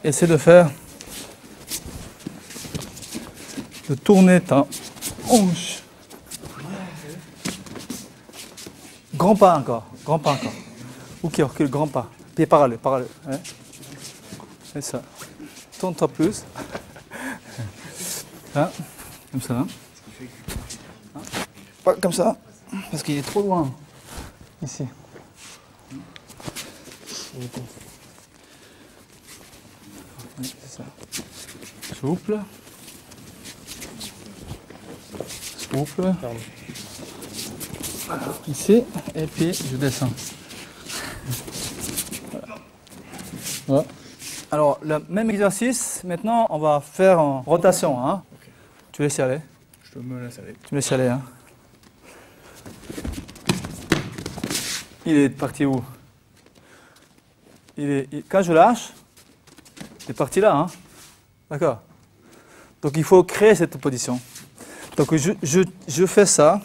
essaie de faire, de tourner ta hanche. Grand pas encore, grand pas encore. Ou qui recule, grand pas. Pied parallèle, parallèle. Hein. C'est ça. Tourne-toi plus. Hein. Comme ça. Hein. Pas comme ça, parce qu'il est trop loin. Ici. Oui, c'est ça. Souple. Souple. Voilà, ici, et puis je descends. Voilà. Voilà. Alors, le même exercice, maintenant on va faire en rotation. Hein. Okay. Tu laisses y aller. Je me laisse aller. Tu me laisses y aller. Hein. Il est parti où? Quand je lâche, il est parti là. Hein. D'accord. Donc il faut créer cette position. Donc je fais ça.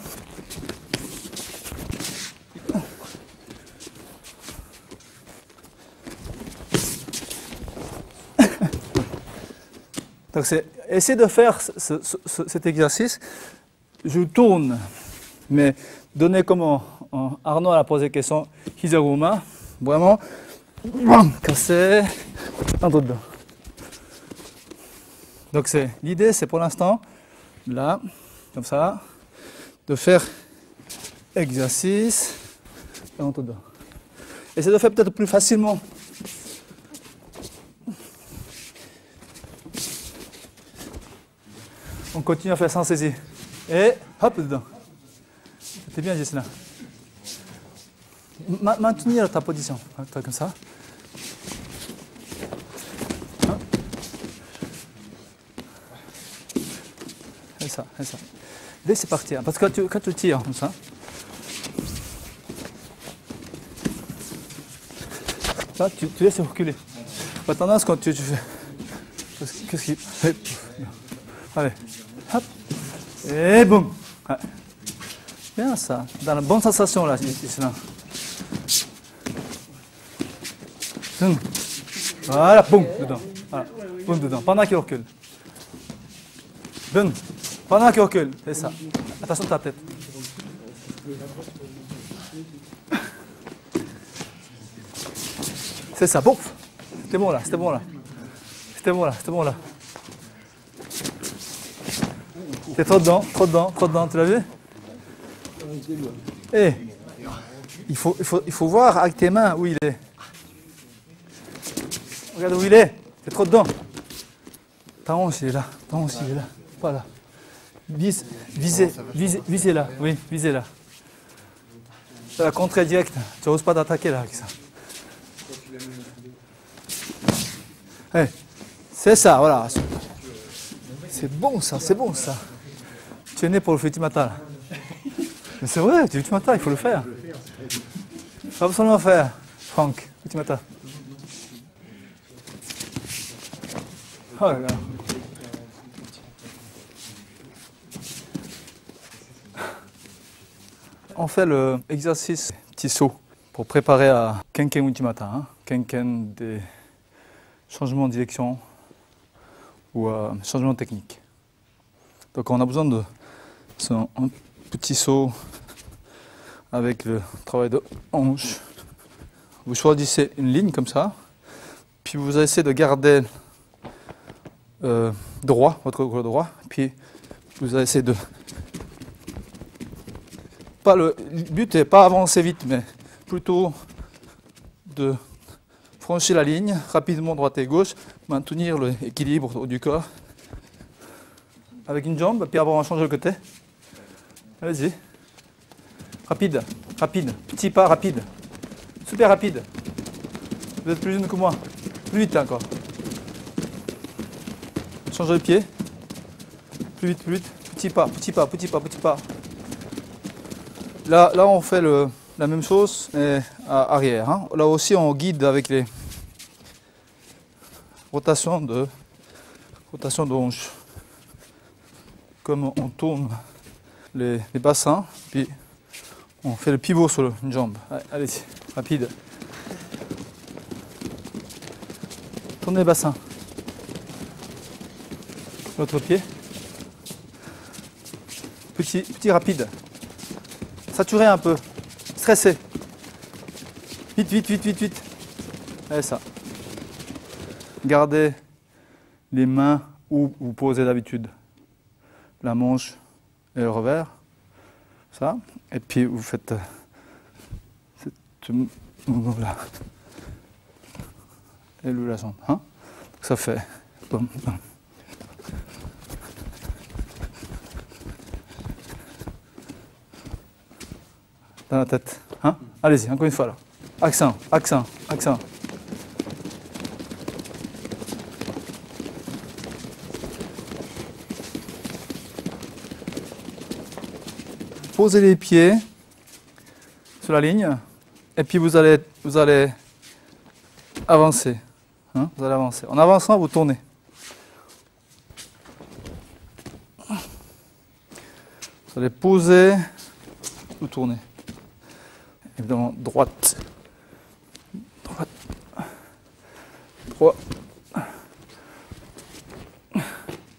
Donc c'est essayer de faire cet exercice. Je tourne, mais donnez comment Arnaud a posé la question Hizaguma, vraiment casser entre dedans. Donc l'idée c'est pour l'instant là, comme ça, de faire exercice et entre dedans. Et c'est de faire peut-être plus facilement. On continue à faire sans saisie. Et hop dedans. C'était bien, Gisela. Maintenir ta position. Comme ça. Hein? Et ça, et ça. Dès c'est parti. Hein, parce que quand tu tires comme ça. Là, tu laisses reculer. Pas tendance quand tu fais. Qu'est-ce qui. Allez. Hop. Et boum. Ouais. Bien ça. Dans la bonne sensation là, ici. Voilà, boum, dedans. Voilà. Boum, dedans. Pendant qu'il recule. Boum. Pendant qu'il recule. C'est ça. Attention à ta tête. C'est ça. Boum. C'était bon là. C'était bon là. C'était bon là. C'était bon là. T'es trop dedans, tu l'as vu? Et il faut voir avec tes mains où il est. Regarde où il est, t'es trop dedans. Ta hanche il est là, pas là. Visez là, oui, visez là. C'est la contrée directe, tu n'oses pas d'attaquer là avec ça. Hey, c'est ça, voilà. C'est bon ça, c'est bon ça. Tu es né pour le Futimata. Mais c'est vrai, du Futimata, il faut le faire. Il faut absolument faire, Franck, Futimata. Oh là là. On fait l'exercice petit saut pour préparer à Kenken Futimata. Hein. Kenken des changements de direction ou changement de technique. Donc on a besoin de un petit saut avec le travail de hanche. Vous choisissez une ligne comme ça, puis vous essayez de garder droit, votre corps droit, puis vous essayez de... le but n'est pas avancer vite, mais plutôt de franchir la ligne rapidement droite et gauche, maintenir l'équilibre du corps avec une jambe, puis avant on change de côté. Allez-y. Rapide, petit pas rapide, super rapide. Vous êtes plus jeune que moi, plus vite encore. Changez de pied, plus vite, petit pas. Là on fait la même chose, mais à arrière. Hein. Là aussi on guide avec les rotations de hanche. Comme on tourne les bassins, puis on fait le pivot sur une jambe. Allez-y, rapide. Tournez le bassin. L'autre pied. Petit rapide. Saturez un peu. Stressez. Vite, vite, vite, vite, vite. Allez, ça. Gardez les mains où vous posez d'habitude. La manche et le revers. Ça. Et puis vous faites ce mouvement-là. Et la jambe. Hein? Ça fait. Boum, boum. Dans la tête. Hein? Allez-y, encore une fois là. Accent, accent, accent. Posez les pieds sur la ligne et puis vous allez avancer. Hein? Vous allez avancer. En avançant, vous tournez. Vous allez poser, vous tournez. Évidemment, droite. Droite. Droite.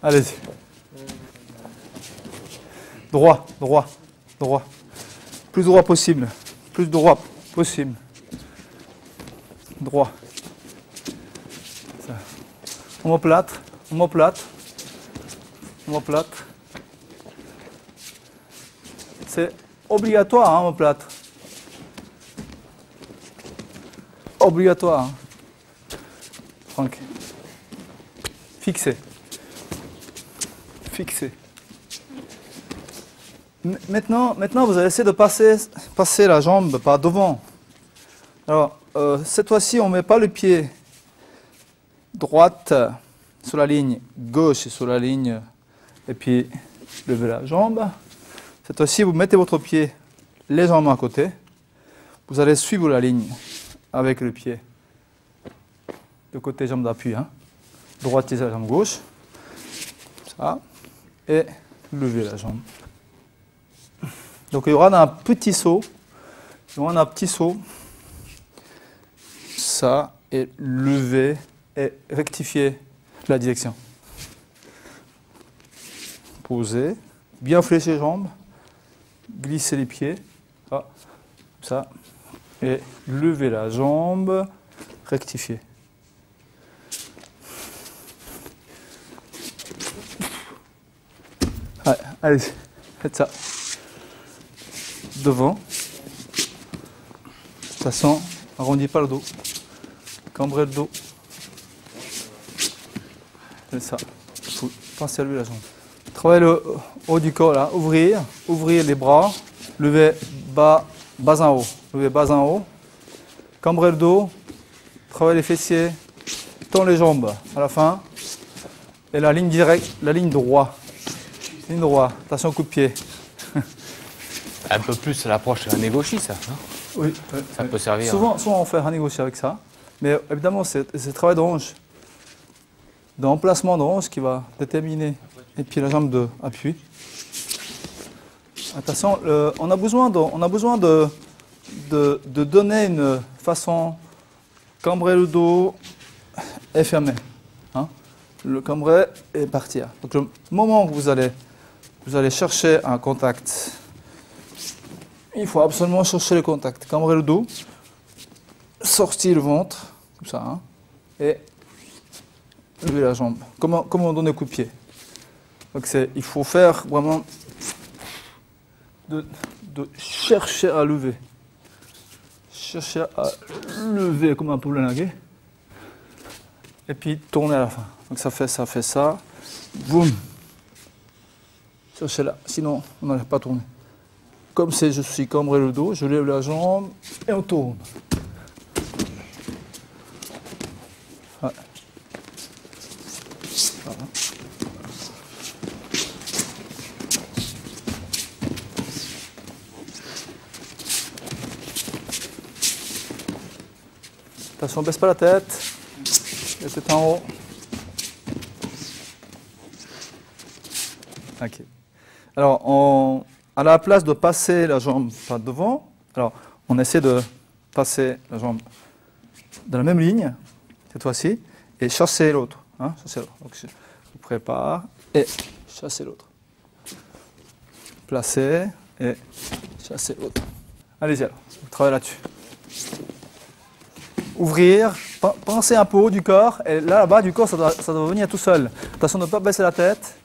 Allez-y. Droit, droit, droit. Plus droit possible. Plus droit possible. Droit. Ça. Omoplate, omoplate, omoplate. C'est obligatoire, hein, omoplate. Obligatoire. Hein. Franck. Fixé. Fixé. Maintenant, vous allez essayer de passer la jambe par devant. Alors, cette fois-ci, on ne met pas le pied droite sur la ligne gauche et sur la ligne, et puis levez la jambe. Cette fois-ci, vous mettez votre pied légèrement à côté. Vous allez suivre la ligne avec le pied. De côté, jambe d'appui. Hein. Droite et la jambe gauche. Ça. Et levez la jambe. Donc il y aura un petit saut. Il y aura un petit saut. Ça. Et lever et rectifier la direction. Posez. Bien flécher les jambes. Glisser les pieds. Ah, ça. Et lever la jambe. Rectifier. Allez, faites ça. Devant. De toute façon, arrondis pas le dos. Cambrez le dos. C'est ça. Pensez à lever la jambe. Travaillez le haut du corps là. Ouvrir les bras. Levez bas en haut. Levez bas en haut. Cambrez le dos. Travaillez les fessiers. Tends les jambes à la fin. Et la ligne directe, la ligne droite. Ligne droite. Attention au coup de pied. Un peu plus à l'approche d'un négocié, ça. Non? Oui. Ça peut servir. Souvent, on fait un négocié avec ça. Mais évidemment, c'est le travail de hanche. D'emplacement de hanche qui va déterminer. Et puis la jambe d'appui. Attention, on a besoin de donner une façon cambrer le dos et fermer. Hein? Le cambrer et partir. Donc le moment où vous allez chercher un contact, il faut absolument chercher le contact. Cambrer le dos, sortir le ventre, comme ça, hein, et lever la jambe. Comment on donne un coup de pied. Donc il faut faire vraiment de chercher à lever. Chercher à lever comme un poulet lagué. Et puis tourner à la fin. Donc ça fait ça. Boum. Cherchez là. Sinon, on n'arrive pas à tourner. Comme c'est je suis cambré le dos, je lève la jambe et on tourne. Ouais. Voilà. Attention, baisse pas la tête. La tête en haut. Ok. Alors, à la place de passer la jambe par devant, alors on essaie de passer la jambe dans la même ligne, cette fois-ci, et chasser l'autre. Hein, chasser l'autre. Donc je prépare et chasser l'autre. Placer et chasser l'autre. Allez-y alors, on travaille là-dessus. Ouvrir, pensez un peu haut du corps, et là-bas du corps ça doit venir tout seul. Attention de ne pas baisser la tête.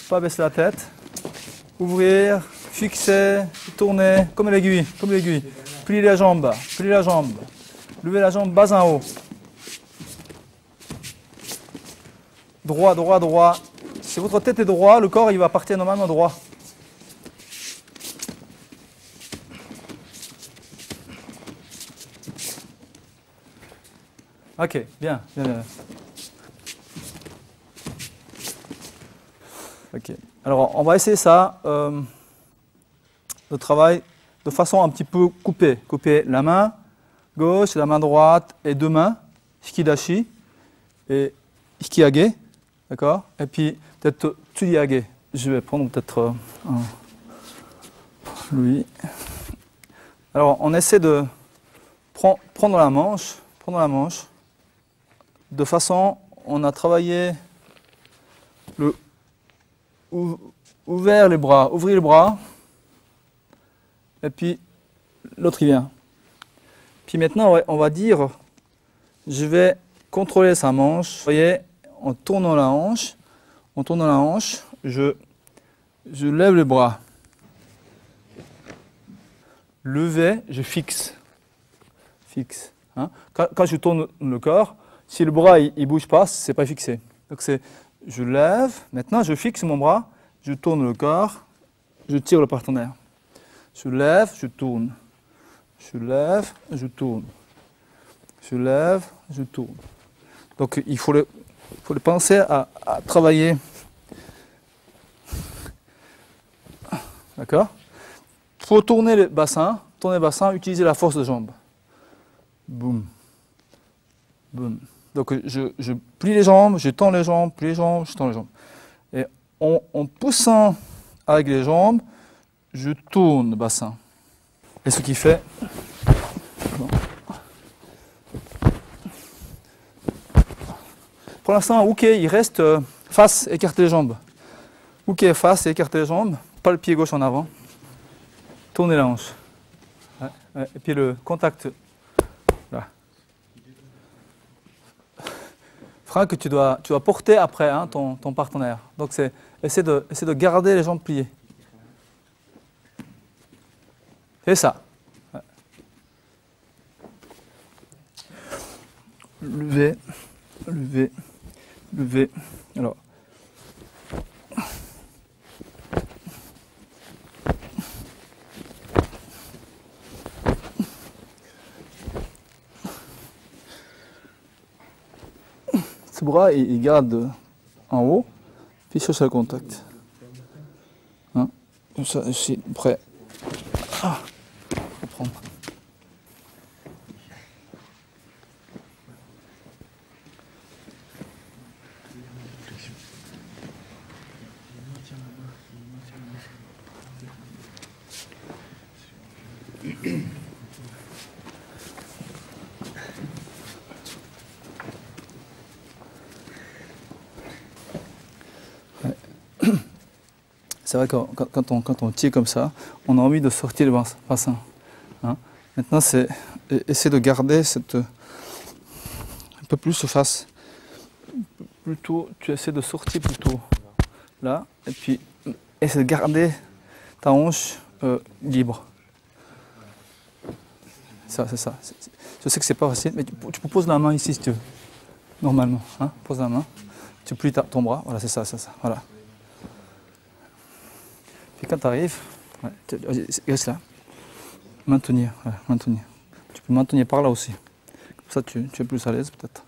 Pas baisser la tête. Ouvrir, fixer, tourner, comme l'aiguille, comme l'aiguille. Plier la jambe, plier la jambe. Lever la jambe bas en haut. Droit, droit, droit. Si votre tête est droite, le corps il va partir normalement droit. Ok, bien, bien, bien. Ok. Alors, on va essayer ça, le travail de façon un petit peu coupée. Couper la main gauche, la main droite et deux mains, shikidashi et ikiage, d'accord? Et puis peut-être tsuiage. Je vais prendre peut-être lui. Alors, on essaie de prendre la manche, de façon, on a travaillé ouvrir les bras, et puis l'autre il vient. Puis maintenant on va dire, je vais contrôler sa manche. Vous voyez, en tournant la hanche, je lève les bras. Lever, je fixe. Hein. Quand je tourne le corps, si le bras il bouge pas, c'est pas fixé. Donc c'est, je lève, maintenant je fixe mon bras, je tourne le corps, je tire le partenaire. Je lève, je tourne. Je lève, je tourne. Je lève, je tourne. Donc il faut penser à travailler. D'accord? Pour tourner le bassin, utilisez la force de jambe. Boum. Boum. Donc je plie les jambes, je tends les jambes, plie les jambes, je tends les jambes. Et en poussant avec les jambes, je tourne le bassin. Et ce qui fait... Bon. Pour l'instant, ok, il reste face, écarter les jambes. Ok, face, écarter les jambes, pas le pied gauche en avant. Tourner la hanche. Ouais, ouais. Et puis le contact. Là. Franck, tu dois porter après hein, ton partenaire. Donc c'est essayer de garder les jambes pliées. C'est ça. Ouais. Lever, lever, lever. Alors. Ce bras, il garde en haut, puis cherche le contact. Hein? Comme ça, ici, prêt. Ah, reprendre. C'est vrai que quand on tire comme ça, on a envie de sortir le bassin. Hein. Maintenant, c'est essayer de garder un peu plus de face. Plutôt, tu essaies de sortir plutôt là, et puis essaie de garder ta hanche libre. Ça, c'est ça. Je sais que c'est pas facile, mais tu peux poser la main ici si tu veux. Normalement, hein. Pose la main, tu plies ton bras, voilà, c'est ça, voilà. Puis quand tu arrives, ouais, reste là. Maintenir, ouais, maintenir. Tu peux maintenir par là aussi. Comme ça, tu es plus à l'aise peut-être.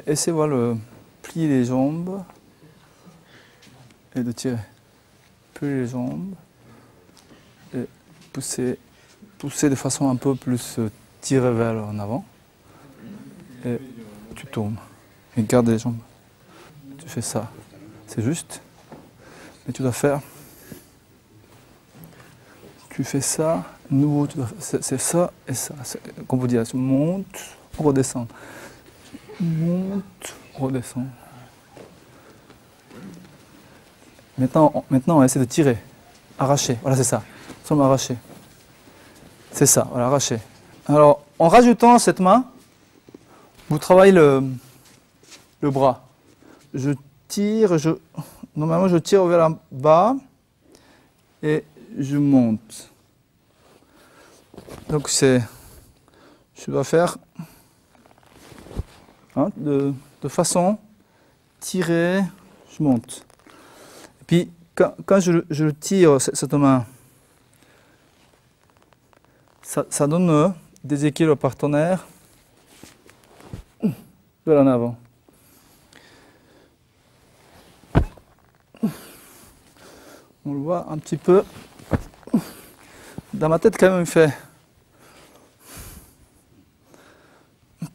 Essaie de plier les jambes et de tirer. Plier les jambes et pousser de façon un peu plus tirée vers en avant. Et tu tournes et garde les jambes. Tu fais ça. C'est juste, mais tu dois faire tu fais ça, nouveau, c'est ça et ça. Comme vous dites, monte, redescend. Monte, redescend. Maintenant, on essaie de tirer, arracher. Voilà, c'est ça. Nous sommes arrachés. C'est ça, voilà, arracher. Alors, en rajoutant cette main, vous travaillez le bras. Je tire, normalement je tire vers le bas et je monte. Donc je dois faire de façon tirer, je monte. Et puis quand je tire cette main, ça donne des équilibres partenaires vers en avant. On le voit un petit peu. Dans ma tête, quand même, il fait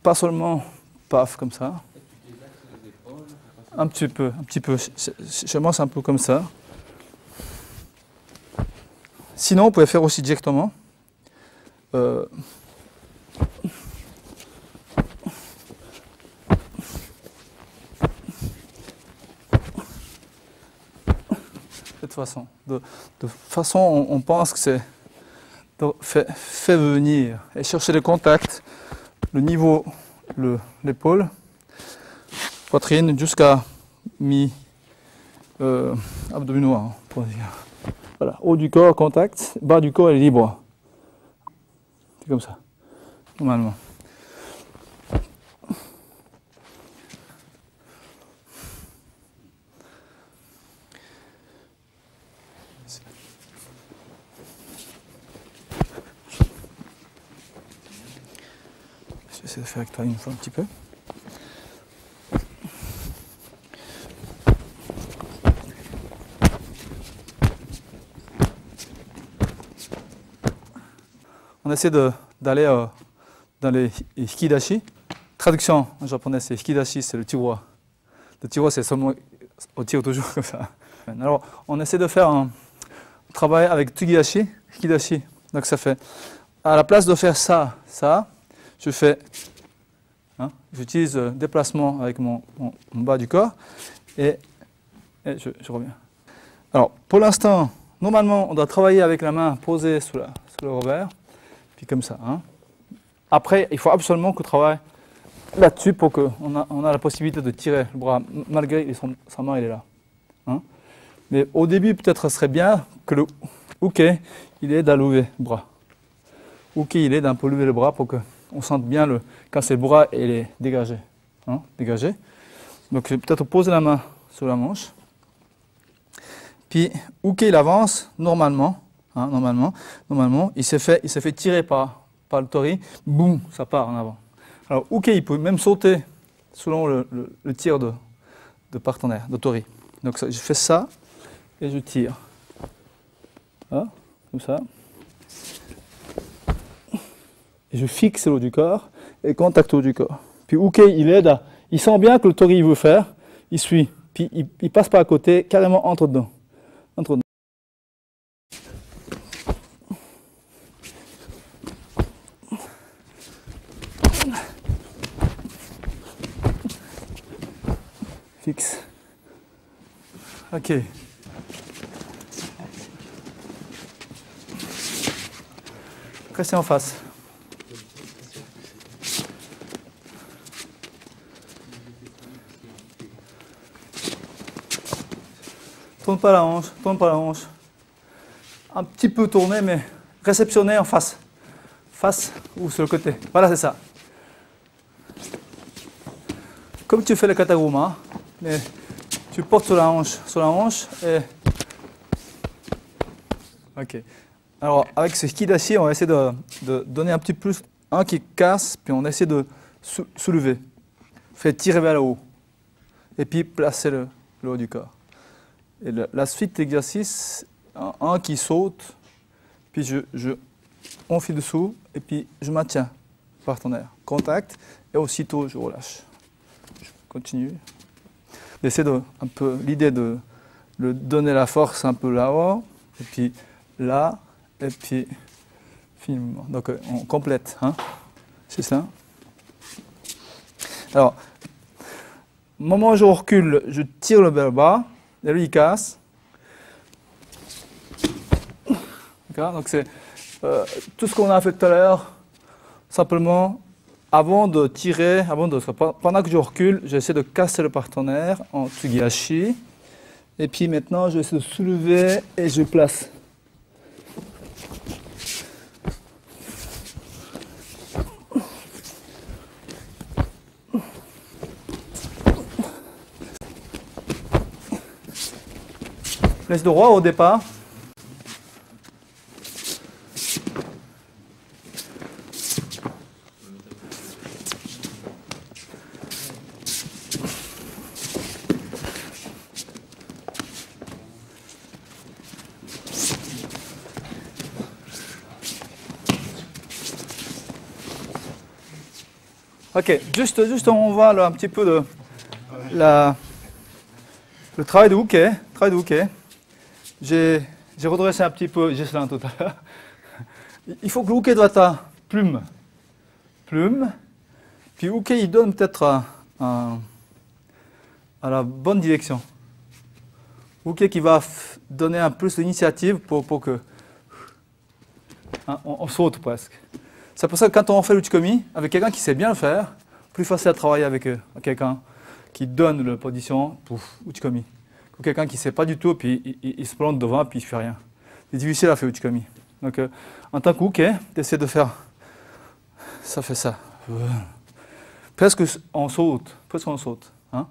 pas seulement paf comme ça. Un petit peu. Chez moi, c'est un peu comme ça. Sinon, vous pouvez faire aussi directement. Cette façon. De façon, on pense que c'est fait venir et chercher le contact, le niveau, l'épaule, poitrine jusqu'à mi-abdominaux, pour dire. Voilà, haut du corps, contact, bas du corps est libre. C'est comme ça, normalement. J'essaie de faire avec toi une fois un petit peu. On essaie d'aller dans les hikidashi. Traduction en japonais, c'est hikidashi, c'est le tiroir. Le tiroir, c'est seulement, on tire toujours comme ça. Alors, on essaie de faire un travail avec tugidashi, hikidashi. Donc ça fait, à la place de faire ça, je fais, j'utilise déplacement avec mon bas du corps et je reviens. Alors, pour l'instant, normalement, on doit travailler avec la main posée sur le revers, puis comme ça. Après, il faut absolument qu'on travaille là-dessus pour qu'on a la possibilité de tirer le bras, malgré sa main, elle est là. Mais au début, peut-être, ce serait bien que le uke, il est d'aller lever le bras. Uke, il est d'un peu lever le bras pour qu'on sente bien quand c'est le bras, il est dégagé. Dégagé. Donc, peut-être poser la main sur la manche. Puis, uke, il avance normalement. Normalement, il s'est fait tirer par le tori. Boum, ça part en avant. Alors, uke, il peut même sauter selon le tir de partenaire, de tori. Donc, je fais ça et je tire. Comme ça. Et je fixe le haut du corps et contact le haut du corps. Puis uke, il aide il sent bien que le tori il veut faire, il suit. Puis il passe pas à côté, carrément entre dedans. Fixe. Ok. Restez en face. Tourne pas la hanche. Un petit peu tourné, mais réceptionné en face. Face ou sur le côté. Voilà, c'est ça. Comme tu fais le kataguma, mais tu portes sur la hanche et... Ok. Alors, avec ce hikidashi, on va essayer de donner un petit plus, un qui casse, puis on essaie de soulever. Fait tirer vers le haut. Et puis placer le haut du corps. Et la suite d'exercice, un qui saute, puis on file dessous, et puis je maintiens partenaire. Contact, et aussitôt je relâche. Je continue. J'essaie l'idée de donner la force un peu là-haut, et puis là, et puis finalement. Donc on complète, hein, c'est ça. Alors, au moment où je recule, je tire le bas, et lui il casse. Donc c'est tout ce qu'on a fait tout à l'heure, simplement avant de tirer, pendant que je recule, j'essaie de casser le partenaire en tsugihashi. Et puis maintenant, j'essaie de soulever et je place. Laisse droit au départ. Ok, juste on voit là, un petit peu le travail de Uke. J'ai redressé un petit peu Ghislain tout à l'heure. Il faut que Uke doit être à plume. Puis Uke il donne peut-être à la bonne direction. Uke qui va donner un plus d'initiative pour que on saute presque. C'est pour ça que quand on fait l'Uchikomi, avec quelqu'un qui sait bien le faire, plus facile à travailler avec quelqu'un qui donne la position pour Uchikomi. Que quelqu'un qui ne sait pas du tout, puis il se plante devant, puis il ne fait rien. C'est difficile à faire Uchikomi. Donc, en tant qu'Uke, tu essaies de faire. Ça fait ça. Presque on saute. Hein.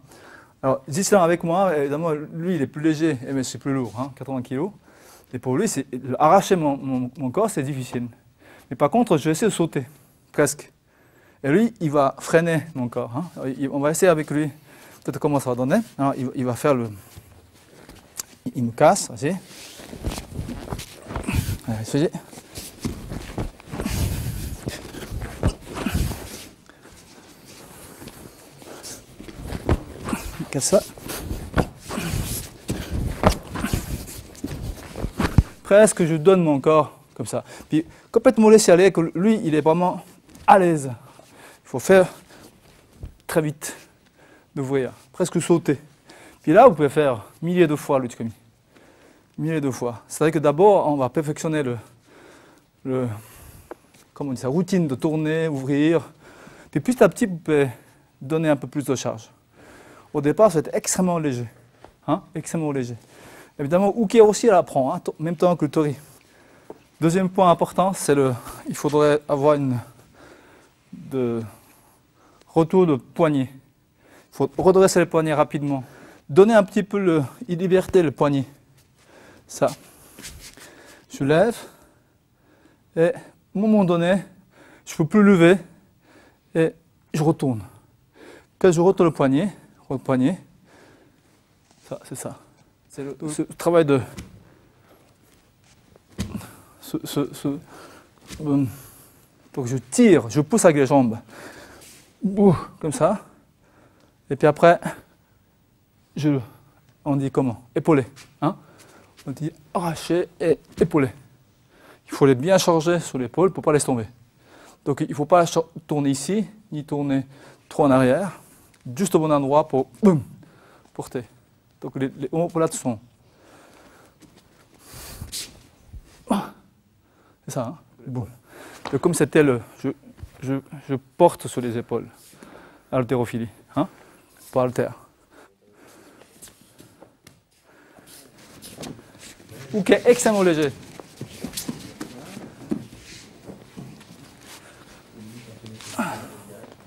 Alors, Ghislain avec moi, évidemment, lui, il est plus léger, mais c'est plus lourd, hein, 80 kg. Et pour lui, arracher mon corps, c'est difficile. Mais par contre, je vais essayer de sauter, presque. Et lui, il va freiner mon corps. Hein. On va essayer avec lui, peut-être comment ça va donner. Alors, il va faire le... Il me casse, vas-y. Allez, il casse ça. Presque, je donne mon corps comme ça. Puis, complètement laisser aller, que lui, il est vraiment à l'aise. Il faut faire très vite, d'ouvrir, presque sauter. Puis là, vous pouvez faire milliers de fois l'Uchikomi. Milliers de fois. C'est vrai que d'abord, on va perfectionner comment on dit ça, routine de tourner, ouvrir. Puis petit à petit, vous pouvez donner un peu plus de charge. Au départ, c'est extrêmement léger. Hein? Extrêmement léger. Évidemment, Uke aussi, elle apprend, hein, en même temps que le Tori. Deuxième point important, c'est il faudrait avoir retour de poignet. Il faut redresser le poignet rapidement. Donner un petit peu de liberté le poignet. Ça. Je lève. Et à un moment donné, je ne peux plus lever. Et je retourne. Quand je retourne le poignet, ça, c'est ça. C'est ce travail de... Donc je tire, je pousse avec les jambes. Comme ça. Et puis après, on dit comment? Épauler. Hein? On dit arracher et épauler. Il faut les bien charger sur l'épaule pour ne pas laisser tomber. Donc il ne faut pas tourner ici, ni tourner trop en arrière. Juste au bon endroit pour porter. Donc les omoplates sont... C'est ça, hein? Bon. Et comme c'était je porte sur les épaules. Haltérophilie, hein? Pas haltère. Ok, extrêmement léger.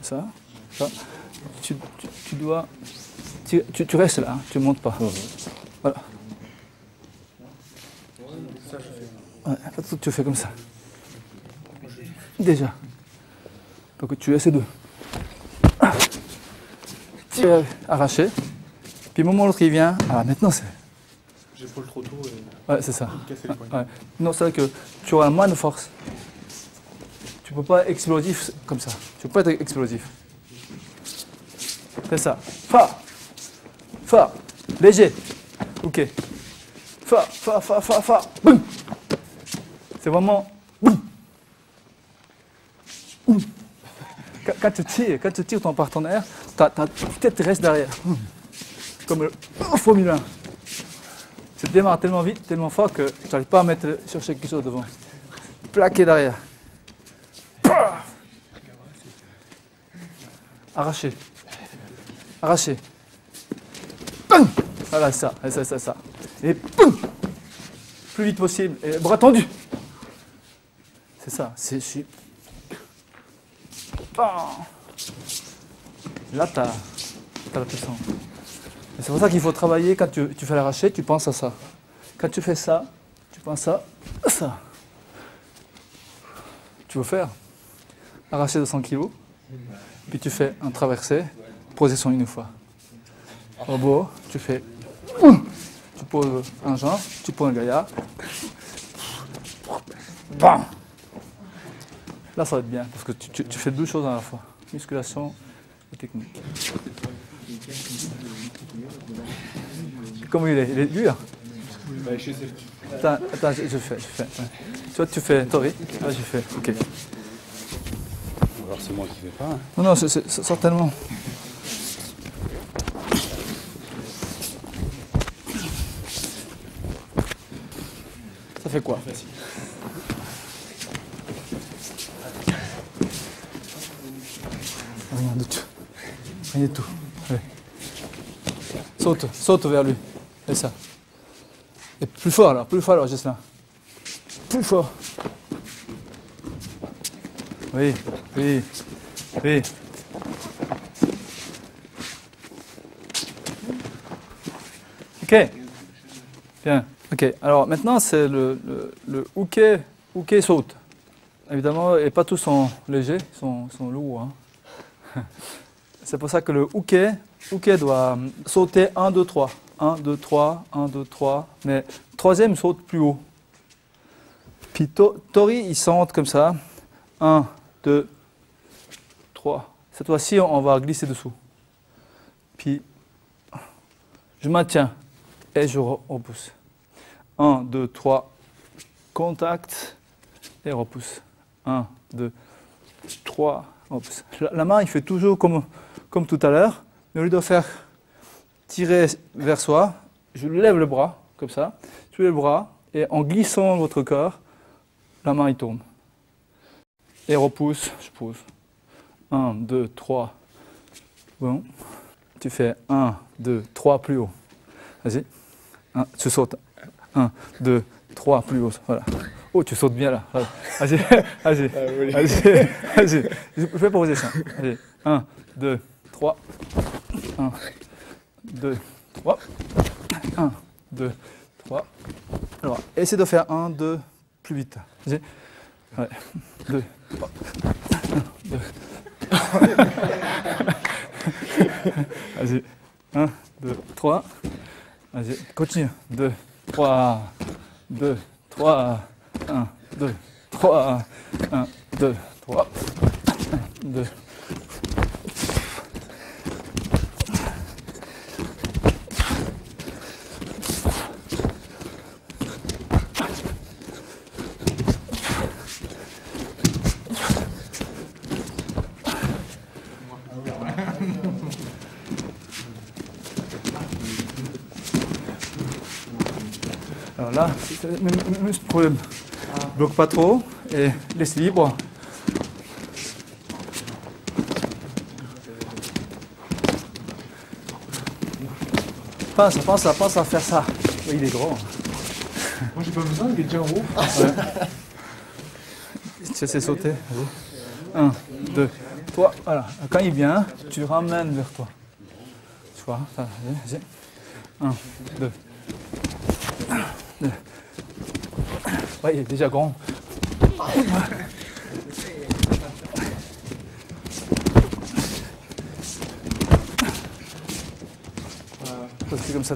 Ça. Tu dois... Tu restes là, hein, tu ne montes pas. Voilà. Ouais, tu fais comme ça. Déjà. Donc tu essaies de tirer, arracher. Puis au moment où l'autre il vient, maintenant c'est... J'épaule trop tôt et... Ouais, c'est ça. Casser les poignets. Ouais. Non, c'est vrai que tu auras moins de force. Tu ne peux pas être explosif comme ça. Tu ne peux pas être explosif. C'est ça. Fort. Léger. Ok. Fort. Boum. C'est vraiment... boum. Boum. Quand tu tires ton partenaire, ta tête reste derrière. Comme le Formule 1. Tu démarres tellement vite, tellement fort que tu n'arrives pas à mettre sur quelque chose devant. Plaqué derrière. Arraché. Arraché. Boum. Voilà, ça. Et boum. Plus vite possible. Et bras tendu. C'est ça. Là, tu as la puissance. C'est pour ça qu'il faut travailler. Quand tu fais l'arraché, tu penses à ça. Quand tu fais ça, tu penses à ça. Tu veux faire arracher 200 kg, puis tu fais un traversé, position une fois. Au bout, tu fais... Tu poses un genre, tu poses un gaillard. Bam. Là, ça va être bien, parce que tu fais deux choses à la fois. Musculation et technique. Comment il est dur. Attends, je fais. Toi, tu fais Tori. Là, je fais. Ok. Alors c'est moi qui fais pas. Hein. Non, c'est certainement. Ça fait quoi? Rien du tout. Allez. Saute vers lui. Et ça. Et plus fort alors, Gislain. Plus fort. Oui. Ok. Bien. Ok. Alors maintenant, c'est le hooké saute. Évidemment, et pas tous sont légers, ils sont lourds. Hein. C'est pour ça que le hooké doit sauter 1, 2, 3. 1, 2, 3, 1, 2, 3. Mais troisième saute plus haut. Puis Tori, il saute comme ça. 1, 2, 3. Cette fois-ci, on va glisser dessous. Puis, je maintiens et je repousse. 1, 2, 3. Contact et repousse. 1, 2, 3. Repousse. La main, il fait toujours comme tout à l'heure. Mais au lieu de faire tirer vers soi, je lève le bras, comme ça. Je lève le bras et en glissant votre corps, la main, il tourne. Et repousse, je pousse. 1, 2, 3. Bon. Tu fais 1, 2, 3 plus haut. Vas-y. Tu sautes. 1, 2, 3 plus haut. Voilà. Oh, tu sautes bien là. Vas-y. Je fais poser ça. Allez. 1, 2, 3. 1, 2, 3. 1, 2, 3. Alors, essaie de faire 1, 2, plus vite. Vas-y. Ouais. 2, 3. 1, 2. Vas-y. 1, 2, 3. Vas-y, continue. 2, 3. 2, 3. 1, 2, 3. 1, 2, 3. 1, 2. Alors là, c'est le même problème. Bloque pas trop et laisse libre. Pense à faire ça. Oui, il est gros. Moi j'ai pas besoin, il est déjà en haut. Ouais. Tu essaies de sauter. 1, 2, 3. Voilà. Quand il vient, tu ramènes vers toi. Tu vois, vas-y. 1, 2. 2. Ouais, il est déjà grand. C'est comme ça.